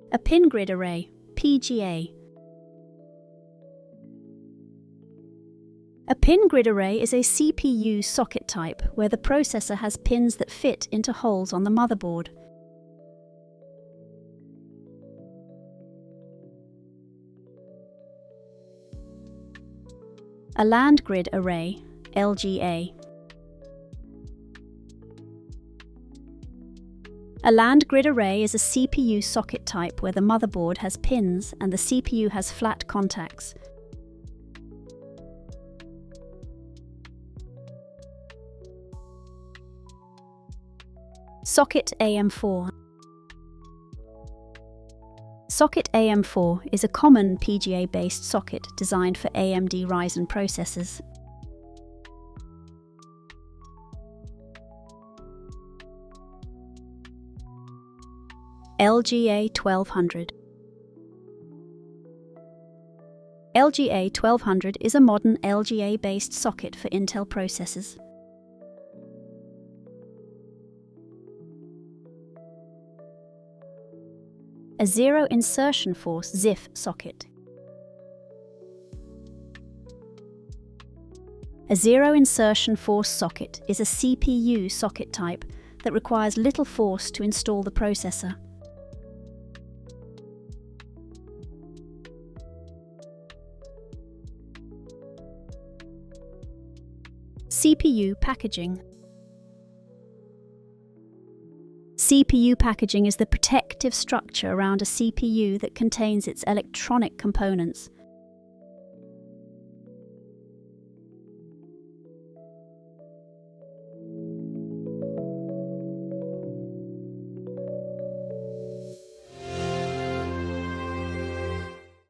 A pin grid array, PGA. A pin grid array is a CPU socket type where the processor has pins that fit into holes on the motherboard. A land grid array, LGA. A land grid array is a CPU socket type where the motherboard has pins and the CPU has flat contacts. Socket AM4. Socket AM4 is a common PGA-based socket designed for AMD Ryzen processors. LGA-1200. LGA-1200 is a modern LGA-based socket for Intel processors. A zero insertion force ZIF socket. A zero insertion force socket is a CPU socket type that requires little force to install the processor. CPU packaging. CPU packaging is the protective structure around a CPU that contains its electronic components.